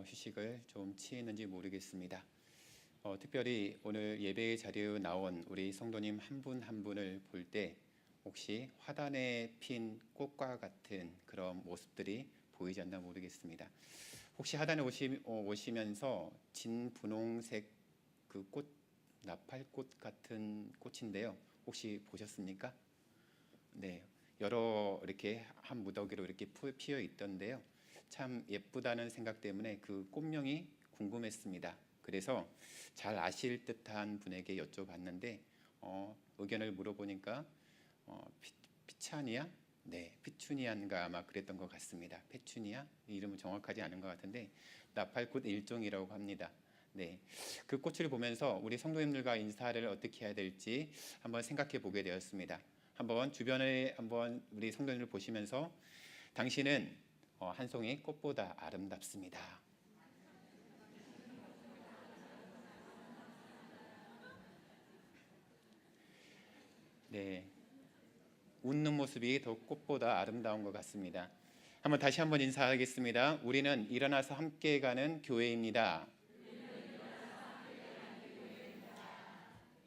휴식을 좀 취했는지 모르겠습니다. 특별히 오늘 예배 자리에 나온 우리 성도님 한 분 한 분을 볼 때 혹시 화단에 핀 꽃과 같은 그런 모습들이 보이지 않나 모르겠습니다. 혹시 화단에 오시면서 진분홍색 그 꽃, 나팔꽃 같은 꽃인데요. 혹시 보셨습니까? 네, 여러 이렇게 한 무더기로 이렇게 피어 있던데요. 참 예쁘다는 생각 때문에 그 꽃명이 궁금했습니다. 그래서 잘 아실 듯한 분에게 여쭤봤는데 의견을 물어보니까 피차니아? 네, 피추니아인가 아마 그랬던 것 같습니다. 페추니아? 이름은 정확하지 않은 것 같은데 나팔꽃 일종이라고 합니다. 네, 그 꽃을 보면서 우리 성도님들과 인사를 어떻게 해야 될지 한번 생각해 보게 되었습니다. 한번 주변에 한번 우리 성도님을 보시면서 당신은 한 송이 꽃보다 아름답습니다. 네, 웃는 모습이 더 꽃보다 아름다운 것 같습니다. 다시 한번 인사하겠습니다. 우리는 일어나서 함께 가는 교회입니다.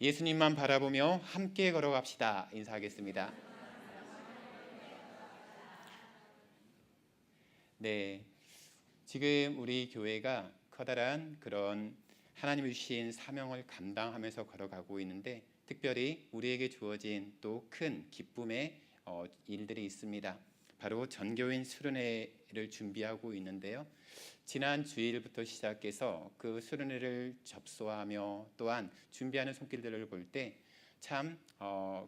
예수님만 바라보며 함께 걸어갑시다. 인사하겠습니다. 네, 지금 우리 교회가 커다란 그런 하나님이 주신 사명을 감당하면서 걸어가고 있는데 특별히 우리에게 주어진 또 큰 기쁨의 일들이 있습니다. 바로 전교인 수련회를 준비하고 있는데요. 지난 주일부터 시작해서 그 수련회를 접수하며 또한 준비하는 손길들을 볼 때 참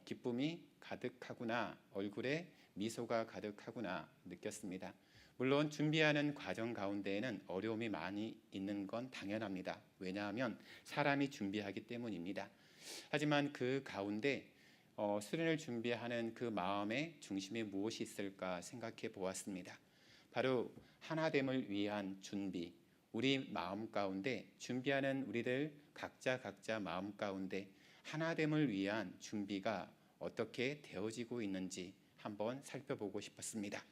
기쁨이 가득하구나, 얼굴에 미소가 가득하구나 느꼈습니다. 물론 준비하는 과정 가운데에는 어려움이 많이 있는 건 당연합니다. 왜냐하면 사람이 준비하기 때문입니다. 하지만 그 가운데 수련을 준비하는 그 마음의 중심에 무엇이 있을까 생각해 보았습니다. 바로 하나됨을 위한 준비, 우리 마음 가운데 준비하는 우리들 각자 마음 가운데 하나됨을 위한 준비가 어떻게 되어지고 있는지 한번 살펴보고 싶었습니다.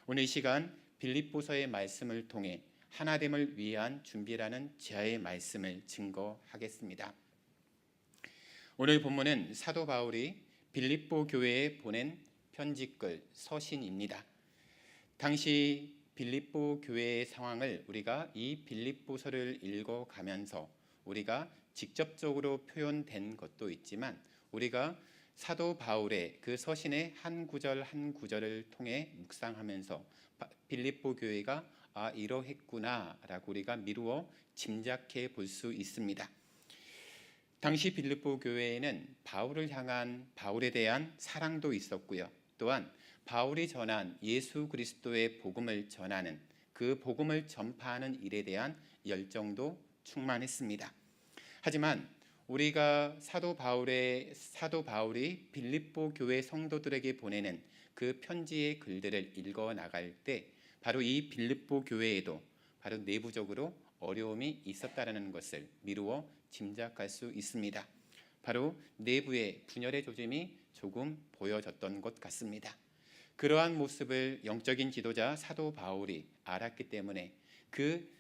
오늘 이 시간 빌립보서의 말씀을 통해 하나됨을 위한 준비라는 제아의 말씀을 증거하겠습니다. 오늘 본문은 사도 바울이 빌립보 교회에 보낸 편지글 서신입니다. 당시 빌립보 교회의 상황을 우리가 이 빌립보서를 읽어가면서 우리가 직접적으로 표현된 것도 있지만 우리가 사도 바울의 그 서신의 한 구절 한 구절을 통해 묵상하면서 빌립보 교회가 이러했구나라고 우리가 미루어 짐작해 볼 수 있습니다. 당시 빌립보 교회에는 바울을 향한 바울에 대한 사랑도 있었고요. 또한 바울이 전한 예수 그리스도의 복음을 전하는 그 복음을 전파하는 일에 대한 열정도 충만했습니다. 하지만 우리가 사도 바울이 빌립보 교회 성도들에게 보내는 그 편지의 글들을 읽어 나갈 때 바로 이 빌립보 교회에도 바로 내부적으로 어려움이 있었다라는 것을 미루어 짐작할 수 있습니다. 바로 내부의 분열의 조짐이 조금 보여졌던 것 같습니다. 그러한 모습을 영적인 지도자 사도 바울이 알았기 때문에 그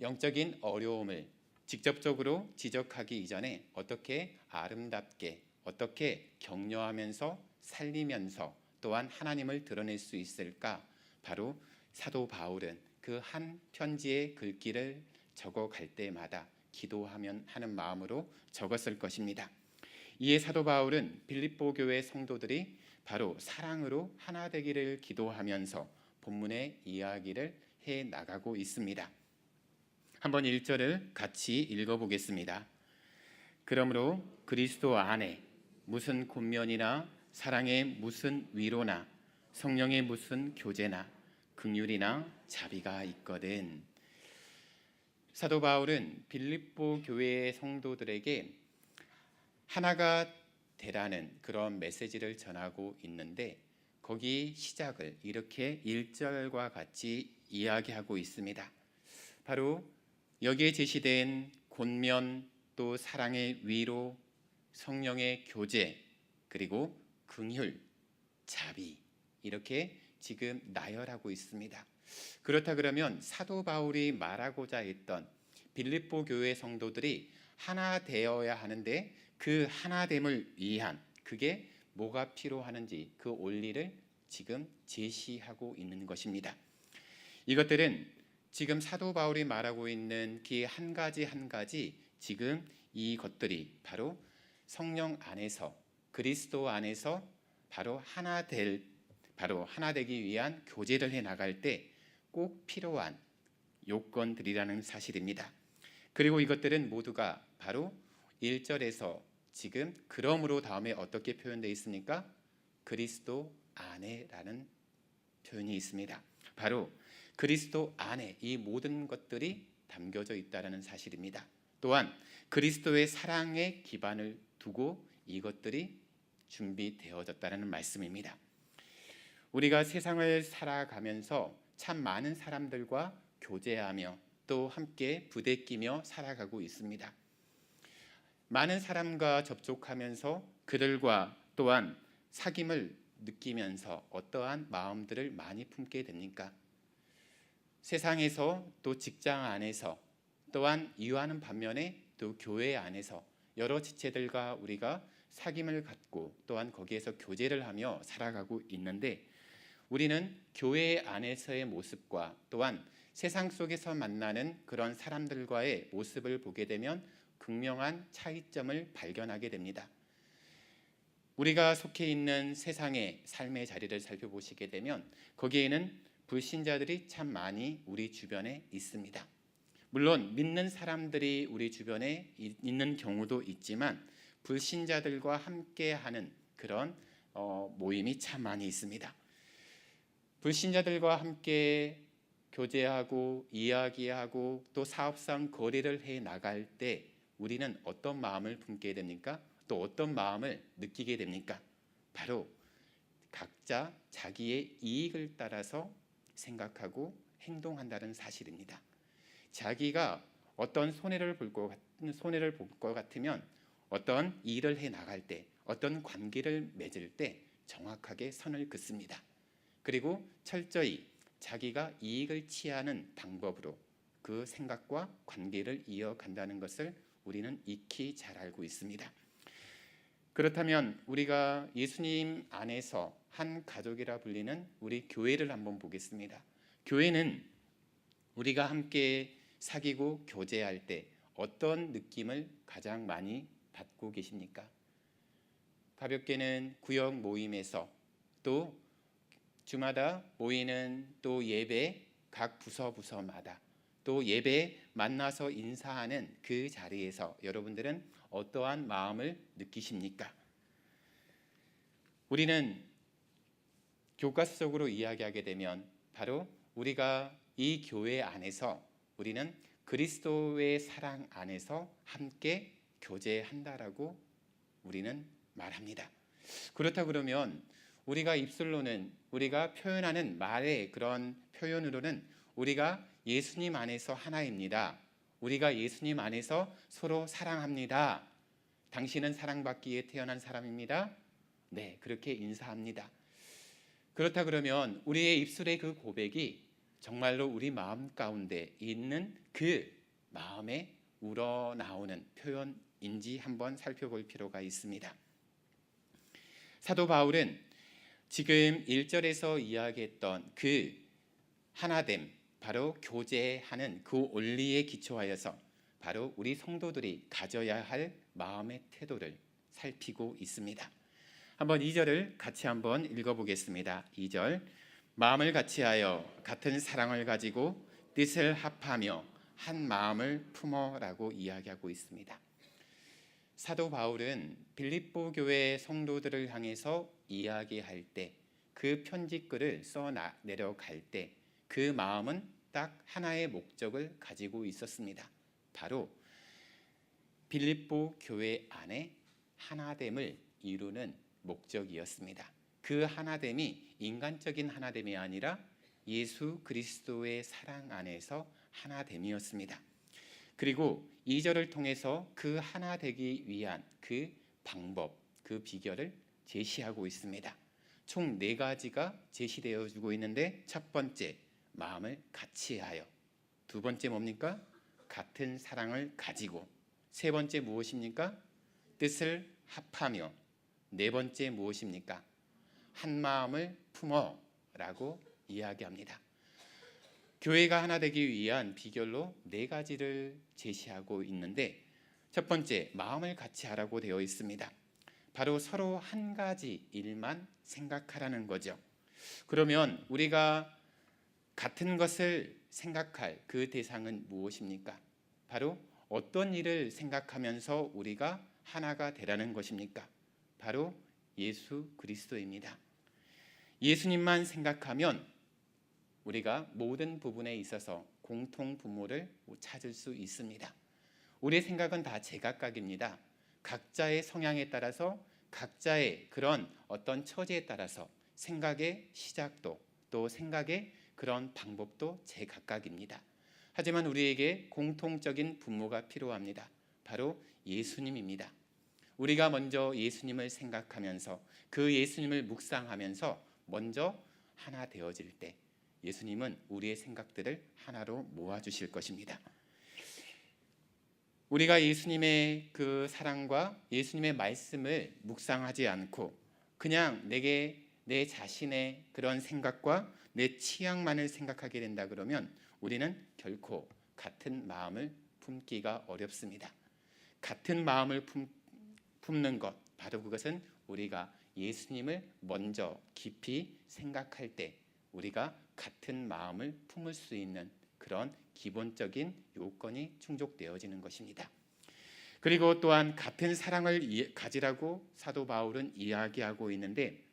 영적인 어려움을 직접적으로 지적하기 이전에 어떻게 아름답게 어떻게 격려하면서 살리면서 또한 하나님을 드러낼 수 있을까? 바로 사도 바울은 그 한 편지의 글귀를 적어갈 때마다 기도하면 하는 마음으로 적었을 것입니다. 이에 사도 바울은 빌립보 교회 성도들이 바로 사랑으로 하나 되기를 기도하면서 본문의 이야기를 해 나가고 있습니다. 한번 1절을 같이 읽어보겠습니다. 그러므로 그리스도 안에 무슨 권면이나 사랑의 무슨 위로나 성령의 무슨 교제나 긍휼이나 자비가 있거든. 사도 바울은 빌립보 교회의 성도들에게 하나가 되라는 그런 메시지를 전하고 있는데 거기 시작을 이렇게 1절과 같이 이야기하고 있습니다. 바로 여기에 제시된 권면 또 사랑의 위로 성령의 교제 그리고 긍휼 자비 이렇게 지금 나열하고 있습니다. 그렇다 그러면 사도 바울이 말하고자 했던 빌립보 교회 성도들이 하나 되어야 하는데 그 하나됨을 위한 그게 뭐가 필요하는지 그 원리를 지금 제시하고 있는 것입니다. 이것들은 지금 사도 바울이 말하고 있는 그 한 가지 한 가지 지금 이것들이 바로 성령 안에서 그리스도 안에서 바로 하나 되기 위한 교제를 해 나갈 때 꼭 필요한 요건들이라는 사실입니다. 그리고 이것들은 모두가 바로 1절에서 지금 그러므로 다음에 어떻게 표현되어 있습니까? 그리스도 안에라는 표현이 있습니다. 바로 그리스도 안에 이 모든 것들이 담겨져 있다는 사실입니다. 또한 그리스도의 사랑에 기반을 두고 이것들이 준비되어졌다는 말씀입니다. 우리가 세상을 살아가면서 참 많은 사람들과 교제하며 또 함께 부대끼며 살아가고 있습니다. 많은 사람과 접촉하면서 그들과 또한 사귐을 느끼면서 어떠한 마음들을 많이 품게 됩니까? 세상에서 또 직장 안에서 또한 이와는 반면에 또 교회 안에서 여러 지체들과 우리가 사귐을 갖고 또한 거기에서 교제를 하며 살아가고 있는데 우리는 교회 안에서의 모습과 또한 세상 속에서 만나는 그런 사람들과의 모습을 보게 되면 극명한 차이점을 발견하게 됩니다. 우리가 속해 있는 세상의 삶의 자리를 살펴보시게 되면 거기에는 불신자들이 참 많이 우리 주변에 있습니다. 물론 믿는 사람들이 우리 주변에 있는 경우도 있지만 불신자들과 함께하는 그런 모임이 참 많이 있습니다. 불신자들과 함께 교제하고 이야기하고 또 사업상 거래를 해 나갈 때 우리는 어떤 마음을 품게 됩니까? 또 어떤 마음을 느끼게 됩니까? 바로 각자 자기의 이익을 따라서 생각하고 행동한다는 사실입니다. 자기가 어떤 손해를 볼 것 같으면 어떤 일을 해 나갈 때 어떤 관계를 맺을 때 정확하게 선을 긋습니다. 그리고 철저히 자기가 이익을 취하는 방법으로 그 생각과 관계를 이어간다는 것을 우리는 익히 잘 알고 있습니다. 그렇다면 우리가 예수님 안에서 한 가족이라 불리는 우리 교회를 한번 보겠습니다. 교회는 우리가 함께 사귀고 교제할 때 어떤 느낌을 가장 많이 받고 계십니까? 가볍게는 구역 모임에서 또 주마다 모이는 또 예배 각 부서마다 또 예배 만나서 인사하는 그 자리에서 여러분들은 어떠한 마음을 느끼십니까? 우리는 교과서적으로 이야기하게 되면 바로 우리가 이 교회 안에서 우리는 그리스도의 사랑 안에서 함께 교제한다라고 우리는 말합니다. 그렇다 그러면 우리가 입술로는 우리가 표현하는 말의 그런 표현으로는 우리가 예수님 안에서 하나입니다. 우리가 예수님 안에서 서로 사랑합니다. 당신은 사랑받기 위해 태어난 사람입니다. 네, 그렇게 인사합니다. 그렇다 그러면 우리의 입술의 그 고백이 정말로 우리 마음 가운데 있는 그 마음에 우러나오는 표현인지 한번 살펴볼 필요가 있습니다. 사도 바울은 지금 1절에서 이야기했던 그 하나됨, 바로 교제하는 그 원리에 기초하여서 바로 우리 성도들이 가져야 할 마음의 태도를 살피고 있습니다. 한번 2절을 같이 한번 읽어보겠습니다. 2절, 마음을 같이하여 같은 사랑을 가지고 뜻을 합하며 한 마음을 품어라고 이야기하고 있습니다. 사도 바울은 빌립보 교회 성도들을 향해서 이야기할 때 그 편지글을 써 내려갈 때 그 마음은 딱 하나의 목적을 가지고 있었습니다. 바로 빌립보 교회 안에 하나됨을 이루는 목적이었습니다. 그 하나됨이 인간적인 하나됨이 아니라 예수 그리스도의 사랑 안에서 하나됨이었습니다. 그리고 2절을 통해서 그 하나 되기 위한 그 방법, 그 비결을 제시하고 있습니다. 총 4가지가 제시되어 주고 있는데 첫 번째, 마음을 같이 하여. 두 번째 뭡니까? 같은 사랑을 가지고. 세 번째 무엇입니까? 뜻을 합하며. 네 번째 무엇입니까? 한 마음을 품어 라고 이야기합니다. 교회가 하나 되기 위한 비결로 네 가지를 제시하고 있는데, 첫 번째, 마음을 같이 하라고 되어 있습니다. 바로 서로 한 가지 일만 생각하라는 거죠. 그러면 우리가 같은 것을 생각할 그 대상은 무엇입니까? 바로 어떤 일을 생각하면서 우리가 하나가 되라는 것입니까? 바로 예수 그리스도입니다. 예수님만 생각하면 우리가 모든 부분에 있어서 공통 분모를 찾을 수 있습니다. 우리의 생각은 다 제각각입니다. 각자의 성향에 따라서, 각자의 그런 어떤 처지에 따라서 생각의 시작도, 또 생각의 그런 방법도 제각각입니다. 하지만 우리에게 공통적인 분모가 필요합니다. 바로 예수님입니다. 우리가 먼저 예수님을 생각하면서, 그 예수님을 묵상하면서 먼저 하나 되어질 때 예수님은 우리의 생각들을 하나로 모아주실 것입니다. 우리가 예수님의 그 사랑과 예수님의 말씀을 묵상하지 않고 그냥 내 자신의 그런 생각과 내 취향만을 생각하게 된다 그러면 우리는 결코 같은 마음을 품기가 어렵습니다. 같은 마음을 품는 것, 바로 그것은 우리가 예수님을 먼저 깊이 생각할 때 우리가 같은 마음을 품을 수 있는 그런 기본적인 요건이 충족되어지는 것입니다. 그리고 또한 같은 사랑을 가지라고 사도 바울은 이야기하고 있는데,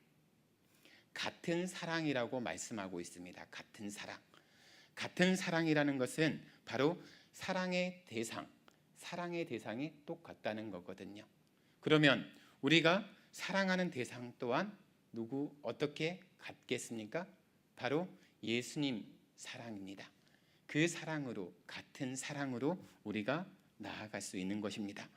같은 사랑이라고 말씀하고 있습니다. 같은 사랑. 같은 사랑이라는 것은 바로 사랑의 대상이 똑같다는 거거든요. 그러면 우리가 사랑하는 대상 또한 어떻게 같겠습니까? 바로 예수님 사랑입니다. 그 사랑으로, 같은 사랑으로 우리가 나아갈 수 있는 것입니다.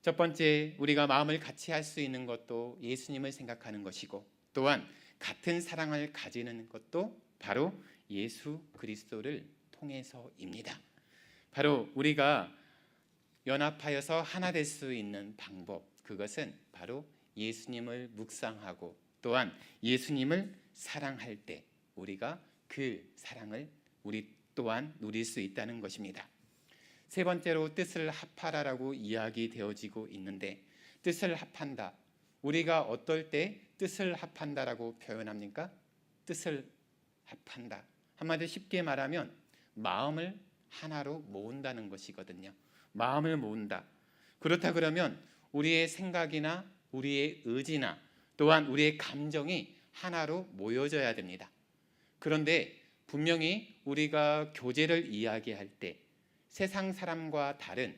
첫 번째, 우리가 마음을 같이 할 수 있는 것도 예수님을 생각하는 것이고, 또한 같은 사랑을 가지는 것도 바로 예수 그리스도를 통해서입니다. 바로 우리가 연합하여서 하나 될 수 있는 방법, 그것은 바로 예수님을 묵상하고 또한 예수님을 사랑할 때 우리가 그 사랑을 우리 또한 누릴 수 있다는 것입니다. 세 번째로 뜻을 합하라라고 이야기되어지고 있는데, 뜻을 합한다. 우리가 어떨 때 뜻을 합한다라고 표현합니까? 뜻을 합한다. 한마디로 쉽게 말하면 마음을 하나로 모은다는 것이거든요. 마음을 모은다. 그렇다 그러면 우리의 생각이나 우리의 의지나 또한 우리의 감정이 하나로 모여져야 됩니다. 그런데 분명히 우리가 교제를 이야기할 때 세상 사람과 다른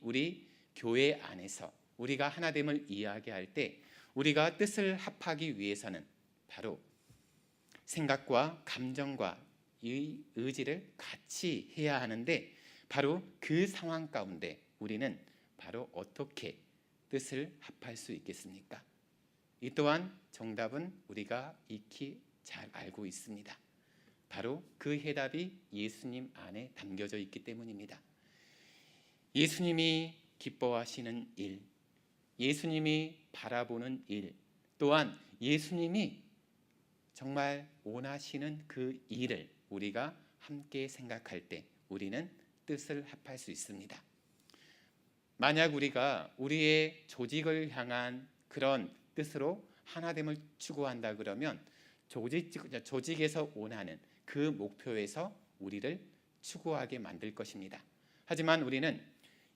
우리 교회 안에서 우리가 하나됨을 이야기할 때 우리가 뜻을 합하기 위해서는 바로 생각과 감정과 이 의지를 같이 해야 하는데, 바로 그 상황 가운데 우리는 바로 어떻게 뜻을 합할 수 있겠습니까? 이 또한 정답은 우리가 익히 잘 알고 있습니다. 바로 그 해답이 예수님 안에 담겨져 있기 때문입니다. 예수님이 기뻐하시는 일, 예수님이 바라보는 일, 또한 예수님이 정말 원하시는 그 일을 우리가 함께 생각할 때 우리는 뜻을 합할 수 있습니다. 만약 우리가 우리의 조직을 향한 그런 뜻으로 하나됨을 추구한다 그러면 조직에서 원하는 그 목표에서 우리를 추구하게 만들 것입니다. 하지만 우리는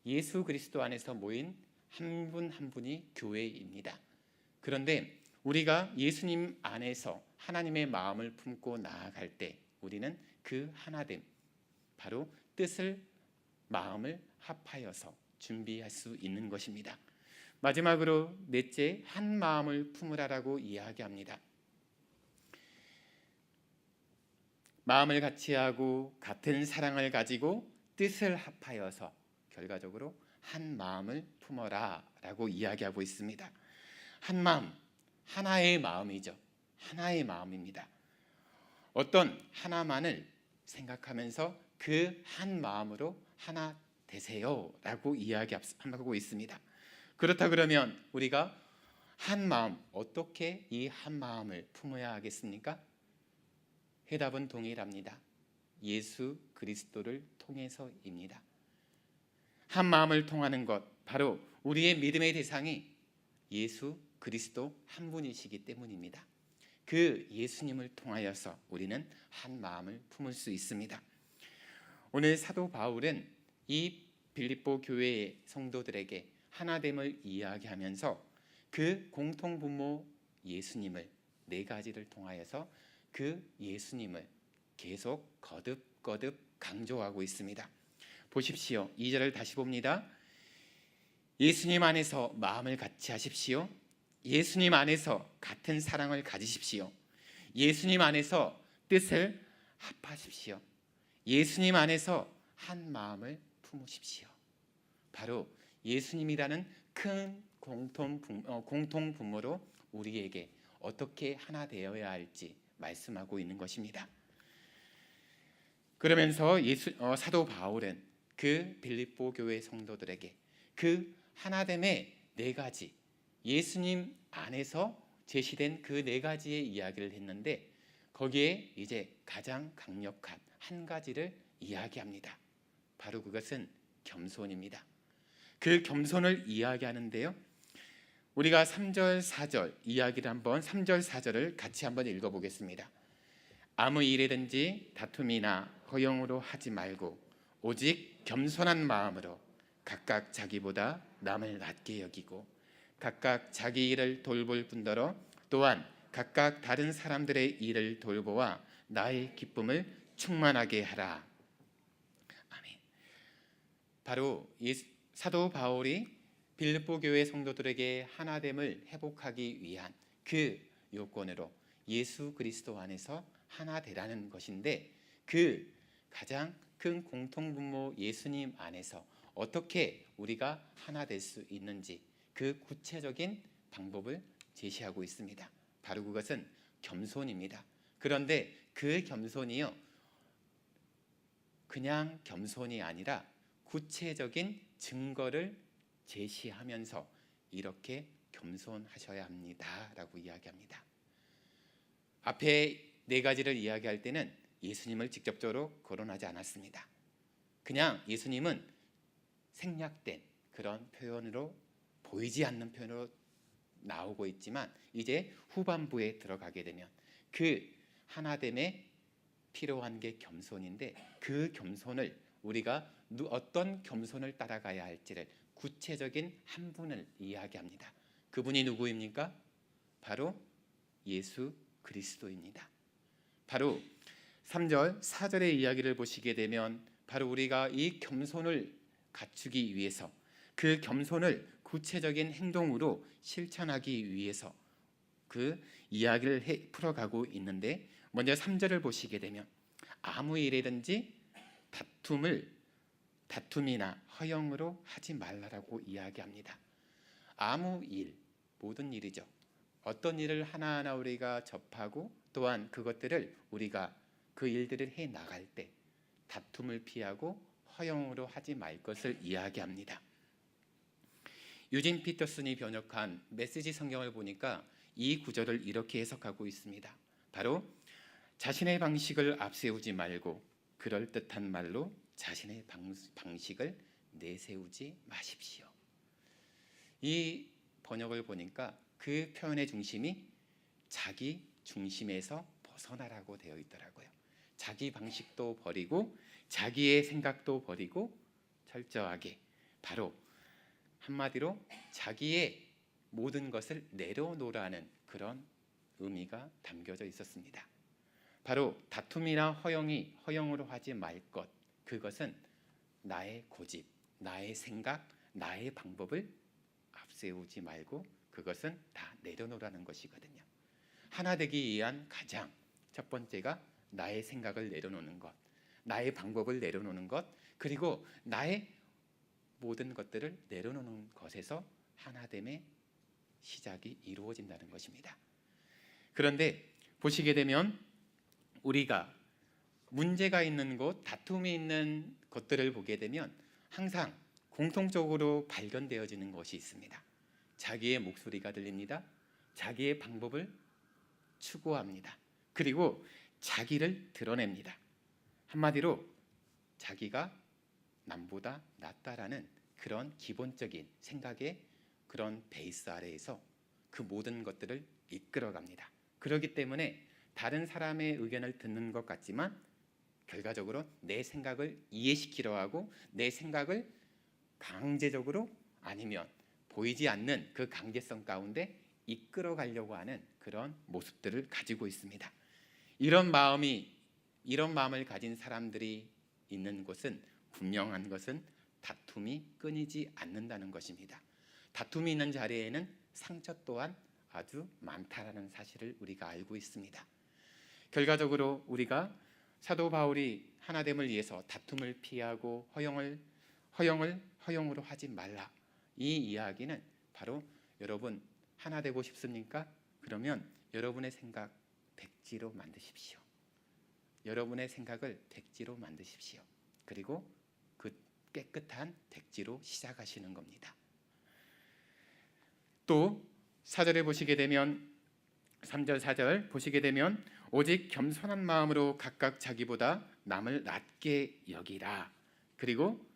예수 그리스도 안에서 모인 한 분 한 분이 교회입니다. 그런데 우리가 예수님 안에서 하나님의 마음을 품고 나아갈 때 우리는 그 하나됨, 바로 뜻을, 마음을 합하여서 준비할 수 있는 것입니다. 마지막으로 넷째, 한 마음을 품으라라고 이야기합니다. 마음을 같이 하고 같은 사랑을 가지고 뜻을 합하여서 결과적으로 한 마음을 품어라 라고 이야기하고 있습니다. 한 마음, 하나의 마음이죠. 하나의 마음입니다. 어떤 하나만을 생각하면서 그 한 마음으로 하나 되세요 라고 이야기하고 있습니다. 그렇다 그러면 우리가 한 마음, 어떻게 이 한 마음을 품어야 하겠습니까? 해답은 동일합니다. 예수 그리스도를 통해서입니다. 한 마음을 통하는 것, 바로 우리의 믿음의 대상이 예수 그리스도 한 분이시기 때문입니다. 그 예수님을 통하여서 우리는 한 마음을 품을 수 있습니다. 오늘 사도 바울은 이 빌립보 교회의 성도들에게 하나됨을 이야기하면서 그 공통분모 예수님을 네 가지를 통하여서 그 예수님을 계속 거듭 강조하고 있습니다. 보십시오. 2절을 다시 봅니다. 예수님 안에서 마음을 같이 하십시오. 예수님 안에서 같은 사랑을 가지십시오. 예수님 안에서 뜻을 합하십시오. 예수님 안에서 한 마음을 품으십시오. 바로 예수님이라는 큰 공통분모로 우리에게 어떻게 하나 되어야 할지 말씀하고 있는 것입니다. 그러면서 사도 바울은 그 빌립보 교회 성도들에게 그 하나됨의 네 가지, 예수님 안에서 제시된 그 네 가지의 이야기를 했는데 거기에 이제 가장 강력한 한 가지를 이야기합니다. 바로 그것은 겸손입니다. 그 겸손을 이야기하는데요, 우리가 3절 4절 이야기를 한번 3절 4절을 같이 한번 읽어보겠습니다. 아무 일이든지 다툼이나 허영으로 하지 말고 오직 겸손한 마음으로 각각 자기보다 남을 낮게 여기고 각각 자기 일을 돌볼 뿐더러 또한 각각 다른 사람들의 일을 돌보아 나의 기쁨을 충만하게 하라. 아멘. 바로 사도 바울이 빌립보 교회 성도들에게 하나됨을 회복하기 위한 그 요건으로 예수 그리스도 안에서 하나 되라는 것인데, 그 가장 큰 공통분모 예수님 안에서 어떻게 우리가 하나 될 수 있는지 그 구체적인 방법을 제시하고 있습니다. 바로 그것은 겸손입니다. 그런데 그 겸손이요, 그냥 겸손이 아니라 구체적인 증거를 제시하면서 이렇게 겸손하셔야 합니다라고 이야기합니다. 앞에 네 가지를 이야기할 때는 예수님을 직접적으로 거론하지 않았습니다. 그냥 예수님은 생략된 그런 표현으로, 보이지 않는 표현으로 나오고 있지만 이제 후반부에 들어가게 되면 그 하나됨에 필요한 게 겸손인데, 그 겸손을 우리가 어떤 겸손을 따라가야 할지를 구체적인 한 분을 이야기합니다. 그분이 누구입니까? 바로 예수 그리스도입니다. 바로 3절 4절의 이야기를 보시게 되면 바로 우리가 이 겸손을 갖추기 위해서, 그 겸손을 구체적인 행동으로 실천하기 위해서 그 이야기를 풀어가고 있는데, 먼저 3절을 보시게 되면 아무 일이든지 다툼이나 허영으로 하지 말라라고 이야기합니다. 아무 일, 모든 일이죠. 어떤 일을 하나하나 우리가 접하고 또한 그것들을 우리가 그 일들을 해 나갈 때 다툼을 피하고 허영으로 하지 말 것을 이야기합니다. 유진 피터슨이 번역한 메시지 성경을 보니까 이 구절을 이렇게 해석하고 있습니다. 바로 자신의 방식을 앞세우지 말고 그럴듯한 말로 자신의 방식을 내세우지 마십시오. 이 번역을 보니까 그 표현의 중심이 자기 중심에서 벗어나라고 되어 있더라고요. 자기 방식도 버리고 자기의 생각도 버리고 철저하게, 바로 한마디로 자기의 모든 것을 내려놓으라는 그런 의미가 담겨져 있었습니다. 바로 다툼이나 허영으로 하지 말 것, 그것은 나의 고집, 나의 생각, 나의 방법을 앞세우지 말고 그것은 다 내려놓으라는 것이거든요. 하나 되기 위한 가장 첫 번째가 나의 생각을 내려놓는 것, 나의 방법을 내려놓는 것, 그리고 나의 모든 것들을 내려놓는 것에서 하나됨의 시작이 이루어진다는 것입니다. 그런데 보시게 되면 우리가 문제가 있는 곳, 다툼이 있는 것들을 보게 되면 항상 공통적으로 발견되어지는 것이 있습니다. 자기의 목소리가 들립니다. 자기의 방법을 추구합니다. 그리고 자기를 드러냅니다. 한마디로 자기가 남보다 낫다라는 그런 기본적인 생각의 그런 베이스 아래에서 그 모든 것들을 이끌어갑니다. 그렇기 때문에 다른 사람의 의견을 듣는 것 같지만 결과적으로 내 생각을 이해시키려 하고 내 생각을 강제적으로 아니면 보이지 않는 그 강제성 가운데 이끌어 가려고 하는 그런 모습들을 가지고 있습니다. 이런 마음을 가진 사람들이 있는 곳은 분명한 것은 다툼이 끊이지 않는다는 것입니다. 다툼이 있는 자리에는 상처 또한 아주 많다라는 사실을 우리가 알고 있습니다. 결과적으로 우리가 사도 바울이 하나됨을 위해서 다툼을 피하고 허용으로 하지 말라. 이 이야기는 바로 여러분 하나 되고 싶습니까? 그러면 여러분의 생각 백지로 만드십시오. 여러분의 생각을 백지로 만드십시오. 그리고 그 깨끗한 백지로 시작하시는 겁니다. 또 4절에 보시게 되면 3절 4절 보시게 되면 오직 겸손한 마음으로 각각 자기보다 남을 낮게 여기라. 그리고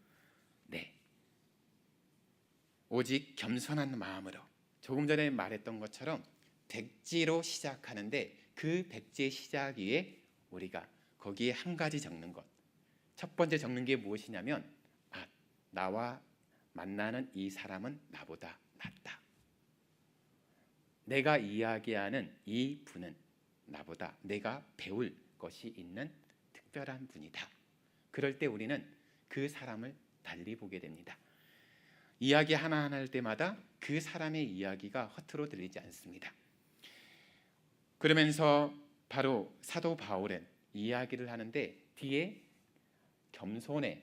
오직 겸손한 마음으로 조금 전에 말했던 것처럼 백지로 시작하는데 그 백지의 시작 위에 우리가 거기에 한 가지 적는 것. 첫 번째 적는 게 무엇이냐면 나와 만나는 이 사람은 나보다 낫다. 내가 이야기하는 이 분은 나보다 내가 배울 것이 있는 특별한 분이다. 그럴 때 우리는 그 사람을 달리 보게 됩니다. 이야기 하나하나 할 때마다 그 사람의 이야기가 허투루 들리지 않습니다. 그러면서 바로 사도 바울은 이야기를 하는데 뒤에 겸손의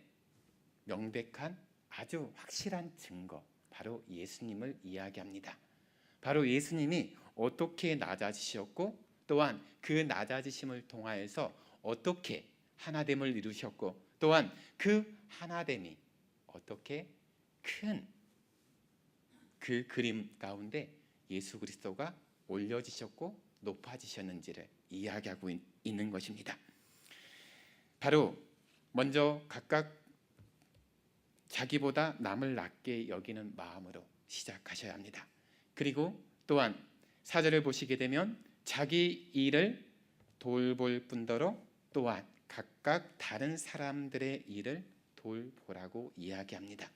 명백한 아주 확실한 증거, 바로 예수님을 이야기합니다. 바로 예수님이 어떻게 낮아지셨고 또한 그 낮아지심을 통하여서 어떻게 하나됨을 이루셨고 또한 그 하나됨이 어떻게 큰 그 그림 가운데 예수 그리스도가 올려지셨고 높아지셨는지를 이야기하고 있는 것입니다. 바로 먼저 각각 자기보다 남을 낮게 여기는 마음으로 시작하셔야 합니다. 그리고 또한 4절을 보시게 되면 자기 일을 돌볼 뿐더러 또한 각각 다른 사람들의 일을 돌보라고 이야기합니다.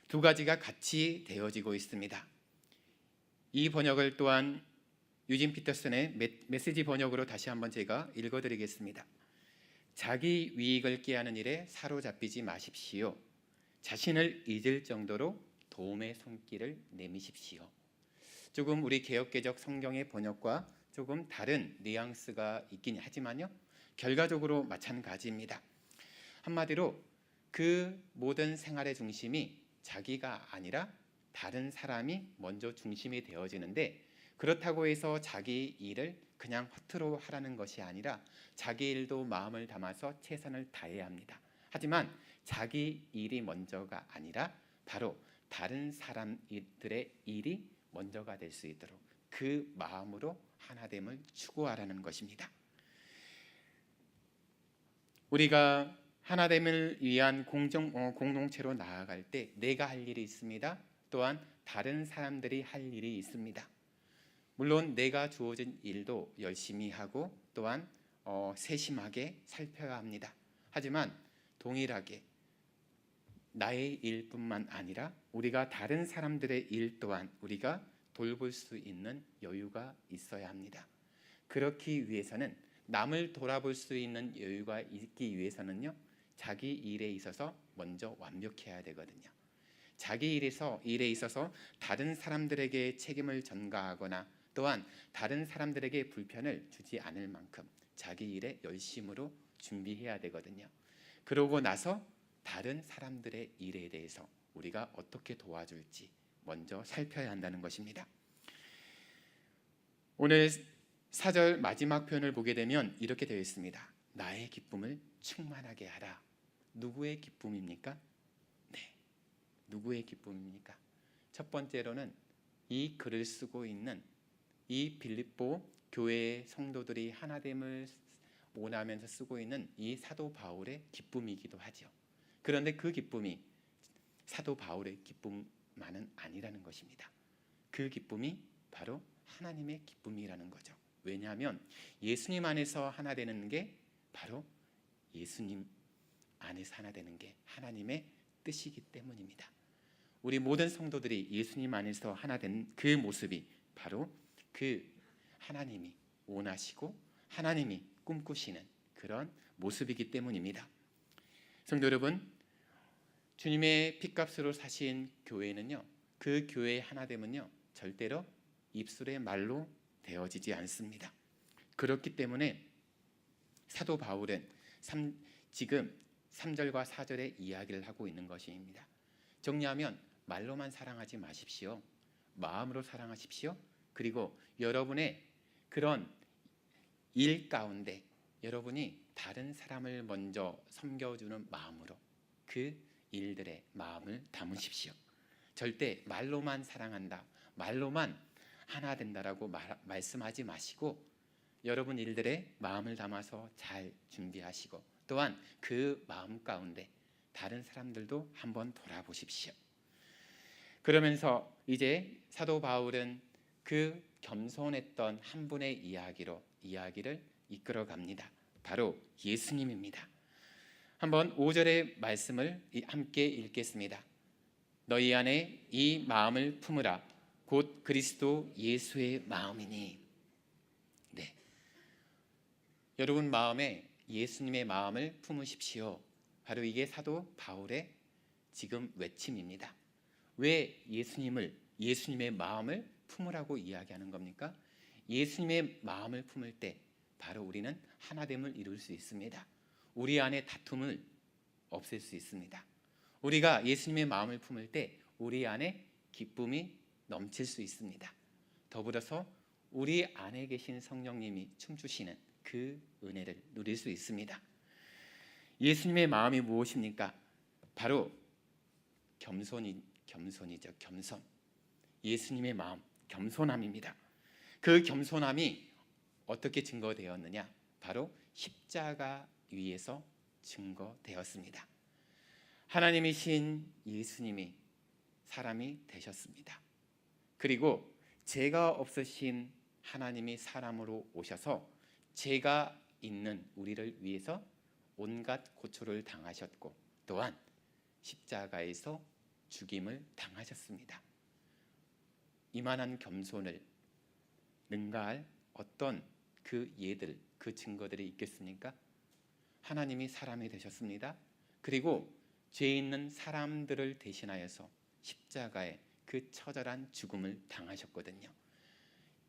두 가지가 같이 되어지고 있습니다. 이 번역을 또한 유진 피터슨의 메시지 번역으로 다시 한번 제가 읽어드리겠습니다. 자기 이익을 꾀하는 일에 사로잡히지 마십시오. 자신을 잊을 정도로 도움의 손길을 내미십시오. 조금 우리 개역개적 성경의 번역과 조금 다른 뉘앙스가 있긴 하지만요, 결과적으로 마찬가지입니다. 한마디로 그 모든 생활의 중심이 자기가 아니라 다른 사람이 먼저 중심이 되어지는데, 그렇다고 해서 자기 일을 그냥 허투루 하라는 것이 아니라 자기 일도 마음을 담아서 최선을 다해야 합니다. 하지만 자기 일이 먼저가 아니라 바로 다른 사람들의 일이 먼저가 될 수 있도록 그 마음으로 하나됨을 추구하라는 것입니다. 우리가 하나됨을 위한 공동체로 나아갈 때 내가 할 일이 있습니다. 또한 다른 사람들이 할 일이 있습니다. 물론 내가 주어진 일도 열심히 하고 또한 세심하게 살펴야 합니다. 하지만 동일하게 나의 일뿐만 아니라 우리가 다른 사람들의 일 또한 우리가 돌볼 수 있는 여유가 있어야 합니다. 그렇기 위해서는 남을 돌아볼 수 있는 여유가 있기 위해서는요, 자기 일에 있어서 먼저 완벽해야 되거든요. 자기 일에 있어서 다른 사람들에게 책임을 전가하거나 또한 다른 사람들에게 불편을 주지 않을 만큼 자기 일에 열심으로 준비해야 되거든요. 그러고 나서 다른 사람들의 일에 대해서 우리가 어떻게 도와줄지 먼저 살펴야 한다는 것입니다. 오늘 4절 마지막 표현을 보게 되면 이렇게 되어 있습니다. 나의 기쁨을 충만하게 하라. 누구의 기쁨입니까? 네, 누구의 기쁨입니까? 첫 번째로는 이 글을 쓰고 있는 이 빌립보 교회의 성도들이 하나됨을 원하면서 쓰고 있는 이 사도 바울의 기쁨이기도 하죠. 그런데 그 기쁨이 사도 바울의 기쁨만은 아니라는 것입니다. 그 기쁨이 바로 하나님의 기쁨이라는 거죠. 왜냐하면 예수님 안에서 하나 되는 게 바로 예수님 안에서 하나 되는 게 하나님의 뜻이기 때문입니다. 우리 모든 성도들이 예수님 안에서 하나 된 그 모습이 바로 그 하나님이 원하시고 하나님이 꿈꾸시는 그런 모습이기 때문입니다. 성도 여러분, 주님의 핏값으로 사신 교회는요, 그 교회의 하나됨은요 절대로 입술의 말로 되어지지 않습니다. 그렇기 때문에 사도 바울은 지금 3절과 4절의 이야기를 하고 있는 것입니다. 정리하면 말로만 사랑하지 마십시오. 마음으로 사랑하십시오. 그리고 여러분의 그런 일 가운데 여러분이 다른 사람을 먼저 섬겨주는 마음으로 그 일들의 마음을 담으십시오. 절대 말로만 사랑한다, 말로만 하나 된다라고 말씀하지 마시고 여러분 일들의 마음을 담아서 잘 준비하시고 또한 그 마음 가운데 다른 사람들도 한번 돌아보십시오. 그러면서 이제 사도 바울은 그 겸손했던 한 분의 이야기로 이야기를 이끌어 갑니다. 바로 예수님입니다. 한번 5절의 말씀을 함께 읽겠습니다. 너희 안에 이 마음을 품으라. 곧 그리스도 예수의 마음이니. 네, 여러분 마음에 예수님의 마음을 품으십시오. 바로 이게 사도 바울의 지금 외침입니다. 왜 예수님의 마음을 품으라고 이야기하는 겁니까? 예수님의 마음을 품을 때 바로 우리는 하나됨을 이룰 수 있습니다. 우리 안에 다툼을 없앨 수 있습니다. 우리가 예수님의 마음을 품을 때 우리 안에 기쁨이 넘칠 수 있습니다. 더불어서 우리 안에 계신 성령님이 춤추시는 그 은혜를 누릴 수 있습니다. 예수님의 마음이 무엇입니까? 바로 겸손이죠. 겸손. 예수님의 마음, 겸손함입니다. 그 겸손함이 어떻게 증거되었느냐? 바로 십자가 위에서 증거되었습니다. 하나님이신 예수님이 사람이 되셨습니다. 그리고 죄가 없으신 하나님이 사람으로 오셔서 죄가 있는 우리를 위해서 온갖 고초를 당하셨고 또한 십자가에서 죽임을 당하셨습니다. 이만한 겸손을 능가할 어떤 그 예들, 그 증거들이 있겠습니까? 하나님이 사람이 되셨습니다. 그리고 죄 있는 사람들을 대신하여서 십자가에 그 처절한 죽음을 당하셨거든요.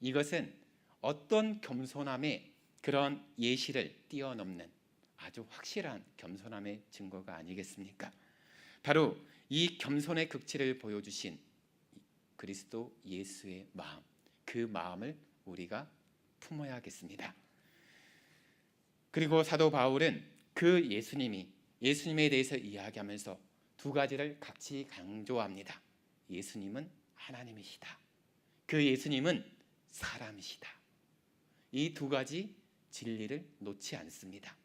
이것은 어떤 겸손함의 그런 예시를 뛰어넘는 아주 확실한 겸손함의 증거가 아니겠습니까? 바로 이 겸손의 극치를 보여주신 그리스도 예수의 마음, 그 마음을 우리가 품어야겠습니다. 그리고 사도 바울은 그 예수님에 대해서 이야기하면서 두 가지를 같이 강조합니다. 예수님은 하나님이시다. 그 예수님은 사람이시다. 이 두 가지 진리를 놓지 않습니다.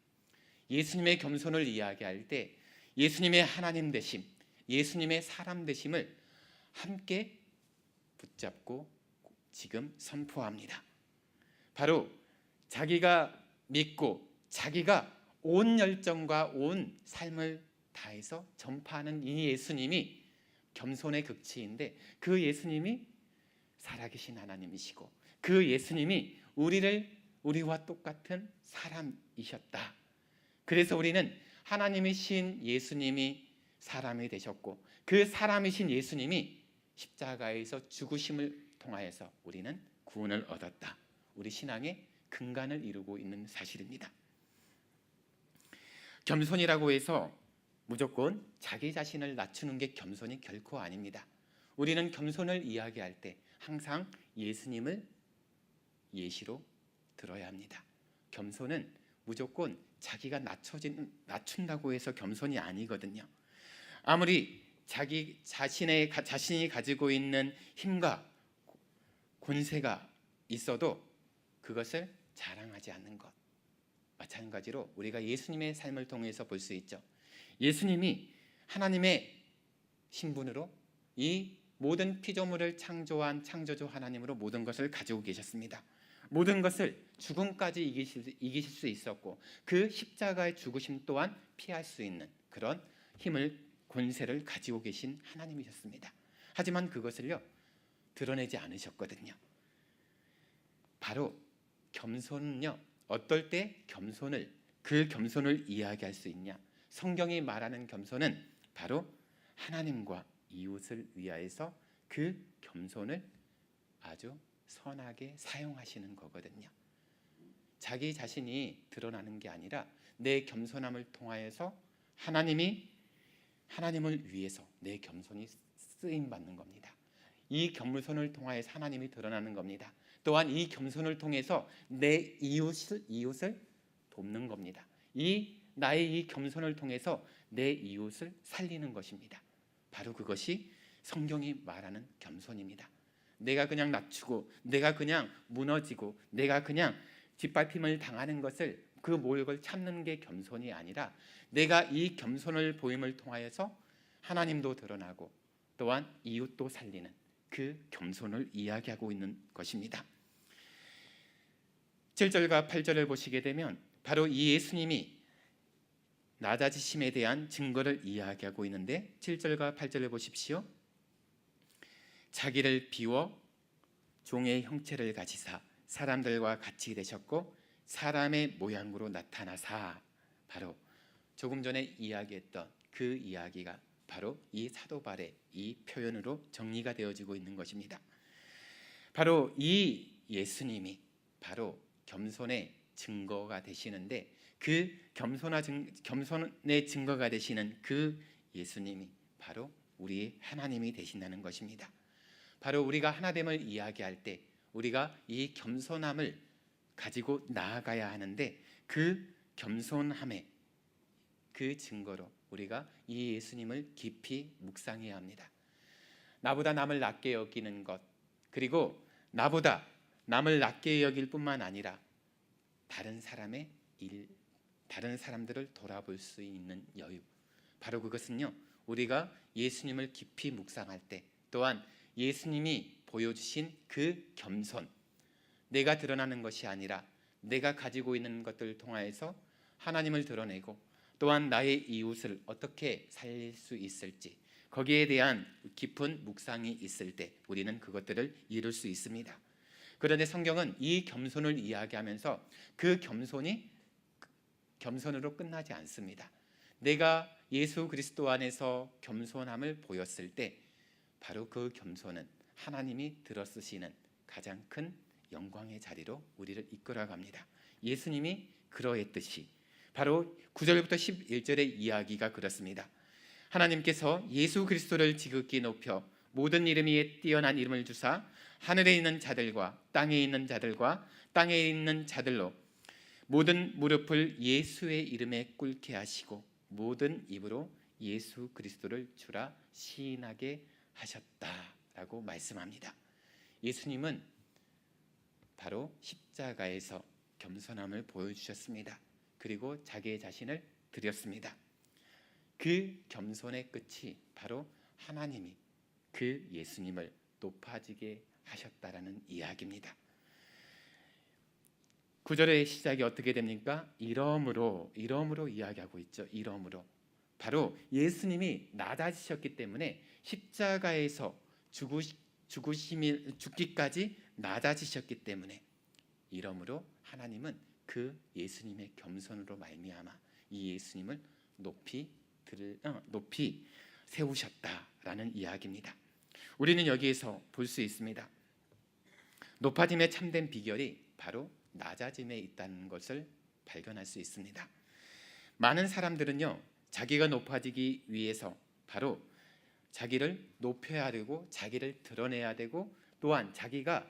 예수님의 겸손을 이야기할 때 예수님의 하나님 되심, 예수님의 사람 되심을 함께 붙잡고 지금 선포합니다. 바로 자기가 믿고 자기가 온 열정과 온 삶을 다해서 전파하는 이 예수님이 겸손의 극치인데 그 예수님이 살아계신 하나님이시고 그 예수님이 우리와 똑같은 사람이셨다. 그래서 우리는 하나님이신 예수님이 사람이 되셨고 그 사람이신 예수님이 십자가에서 죽으심을 통하여서 우리는 구원을 얻었다. 우리 신앙의 근간을 이루고 있는 사실입니다. 겸손이라고 해서 무조건 자기 자신을 낮추는 게 겸손이 결코 아닙니다. 우리는 겸손을 이야기할 때 항상 예수님을 예시로 들어야 합니다. 겸손은 무조건 자기가 낮춘다고 해서 겸손이 아니거든요. 아무리 자신이 가지고 있는 힘과 권세가 있어도 그것을 자랑하지 않는 것. 마찬가지로 우리가 예수님의 삶을 통해서 볼 수 있죠. 예수님이 하나님의 신분으로 이 모든 피조물을 창조한 창조주 하나님으로 모든 것을 가지고 계셨습니다. 모든 것을 죽음까지 이기실 수 있었고 그 십자가의 죽으심 또한 피할 수 있는 그런 힘을 권세를 가지고 계신 하나님이셨습니다. 하지만 그것을요 드러내지 않으셨거든요. 바로 겸손은요 어떨 때 그 겸손을 이야기할 수 있냐? 성경이 말하는 겸손은 바로 하나님과 이웃을 위하여서 그 겸손을 아주 선하게 사용하시는 거거든요. 자기 자신이 드러나는 게 아니라 내 겸손함을 통하여서 하나님을 위해서 내 겸손이 쓰임 받는 겁니다. 이 겸손을 통하여서 하나님이 드러나는 겁니다. 또한 이 겸손을 통해서 내 이웃을 돕는 겁니다. 나의 이 겸손을 통해서 내 이웃을 살리는 것입니다. 바로 그것이 성경이 말하는 겸손입니다. 내가 그냥 낮추고 내가 그냥 무너지고 내가 그냥 뒷밟힘을 당하는 것을 그 모욕을 참는 게 겸손이 아니라 내가 이 겸손을 보임을 통하여서 하나님도 드러나고 또한 이웃도 살리는 그 겸손을 이야기하고 있는 것입니다. 7절과 8절을 보시게 되면 바로 이 예수님이 낮아지심에 대한 증거를 이야기하고 있는데 7절과 8절을 보십시오. 자기를 비워 종의 형체를 가지사 사람들과 같이 되셨고 사람의 모양으로 나타나사 바로 조금 전에 이야기했던 그 이야기가 바로 이 사도 바울의 이 표현으로 정리가 되어지고 있는 것입니다. 바로 이 예수님이 바로 겸손의 증거가 되시는데 그 겸손의 증거가 되시는 그 예수님이 바로 우리의 하나님이 되신다는 것입니다. 바로 우리가 하나됨을 이야기할 때 우리가 이 겸손함을 가지고 나아가야 하는데 그 겸손함의 그 증거로 우리가 이 예수님을 깊이 묵상해야 합니다. 나보다 남을 낮게 여기는 것 그리고 나보다 남을 낮게 여길 뿐만 아니라 다른 사람들을 돌아볼 수 있는 여유 바로 그것은요 우리가 예수님을 깊이 묵상할 때 또한 예수님이 보여주신 그 겸손 내가 드러나는 것이 아니라 내가 가지고 있는 것들을 통하여서 하나님을 드러내고 또한 나의 이웃을 어떻게 살릴 수 있을지 거기에 대한 깊은 묵상이 있을 때 우리는 그것들을 이룰 수 있습니다. 그런데 성경은 이 겸손을 이야기하면서 그 겸손으로 끝나지 않습니다. 내가 예수 그리스도 안에서 겸손함을 보였을 때 바로 그 겸손은 하나님이 들어쓰시는 가장 큰 영광의 자리로 우리를 이끌어갑니다. 예수님이 그러했듯이 바로 9절부터 11절의 이야기가 그렇습니다. 하나님께서 예수 그리스도를 지극히 높여 모든 이름 위에 뛰어난 이름을 주사 하늘에 있는 자들과 땅에 있는 자들과 땅에 있는 자들로 모든 무릎을 예수의 이름에 꿇게 하시고 모든 입으로 예수 그리스도를 주라 시인하게 하셨다라고 말씀합니다. 예수님은 바로 십자가에서 겸손함을 보여주셨습니다. 그리고 자기의 자신을 드렸습니다. 그 겸손의 끝이 바로 하나님이 그 예수님을 높아지게 하셨다라는 이야기입니다. 9절의 시작이 어떻게 됩니까? 이러므로 이야기하고 있죠. 이러므로 바로 예수님이 낮아지셨기 때문에 십자가에서 죽기까지 낮아지셨기 때문에 이러므로 하나님은 그 예수님의 겸손으로 말미암아 이 예수님을 높이 세우셨다라는 이야기입니다. 우리는 여기에서 볼 수 있습니다. 높아짐의 참된 비결이 바로 낮아짐에 있다는 것을 발견할 수 있습니다. 많은 사람들은요 자기가 높아지기 위해서 바로 자기를 높여야 되고 자기를 드러내야 되고 또한 자기가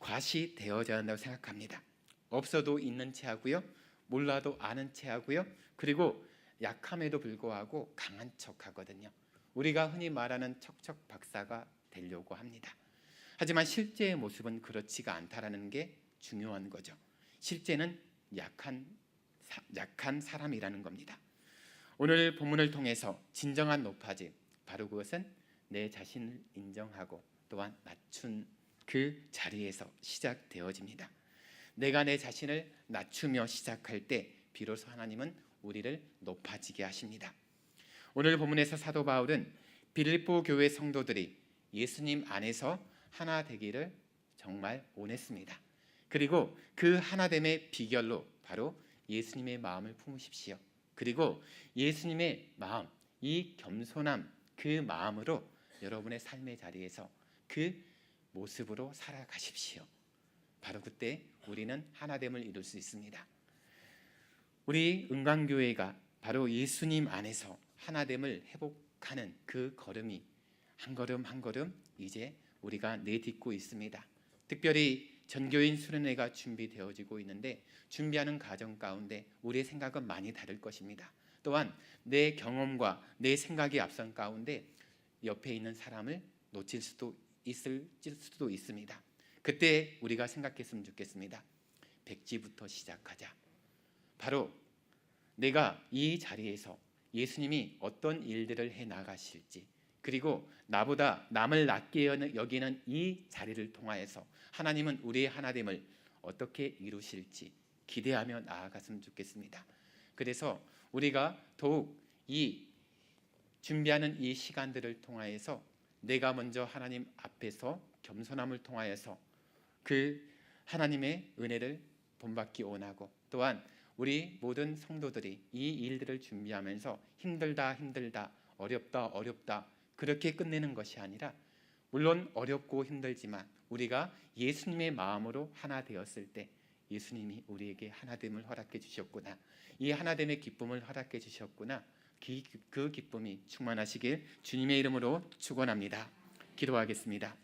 과시되어져야 한다고 생각합니다. 없어도 있는 채 하고요, 몰라도 아는 채 하고요, 그리고 약함에도 불구하고 강한 척 하거든요. 우리가 흔히 말하는 척척 박사가 되려고 합니다. 하지만 실제의 모습은 그렇지가 않다라는 게 중요한 거죠. 실제는 약한 사람이라는 겁니다. 오늘 본문을 통해서 진정한 높아짐, 바로 그것은 내 자신을 인정하고 또한 낮춘 그 자리에서 시작되어집니다. 내가 내 자신을 낮추며 시작할 때 비로소 하나님은 우리를 높아지게 하십니다. 오늘 본문에서 사도 바울은 빌립보 교회 성도들이 예수님 안에서 하나 되기를 정말 원했습니다. 그리고 그 하나됨의 비결로 바로 예수님의 마음을 품으십시오. 그리고 예수님의 마음, 이 겸손함, 그 마음으로 여러분의 삶의 자리에서 그 모습으로 살아가십시오. 바로 그때 우리는 하나됨을 이룰 수 있습니다. 우리 은광교회가 바로 예수님 안에서 하나됨을 회복하는 그 걸음이 한 걸음 한 걸음 이제 우리가 내딛고 있습니다. 특별히 전교인 수련회가 준비되어지고 있는데 준비하는 과정 가운데 우리의 생각은 많이 다를 것입니다. 또한 내 경험과 내 생각이 앞선 가운데 옆에 있는 사람을 놓칠 수도 있습니다. 그때 우리가 생각했으면 좋겠습니다. 백지부터 시작하자. 바로 내가 이 자리에서 예수님이 어떤 일들을 해 나가실지, 그리고 나보다 남을 낮게 여기는 이 자리를 통하여서 하나님은 우리의 하나됨을 어떻게 이루실지 기대하며 나아갔으면 좋겠습니다. 그래서 우리가 더욱 이 준비하는 이 시간들을 통하여서 내가 먼저 하나님 앞에서 겸손함을 통하여서 그 하나님의 은혜를 본받기 원하고, 또한 우리 모든 성도들이 이 일들을 준비하면서 힘들다 어렵다 그렇게 끝내는 것이 아니라, 물론 어렵고 힘들지만 우리가 예수님의 마음으로 하나 되었을 때 예수님이 우리에게 하나됨을 허락해 주셨구나, 이 하나됨의 기쁨을 허락해 주셨구나, 그 기쁨이 충만하시길 주님의 이름으로 축원합니다. 기도하겠습니다.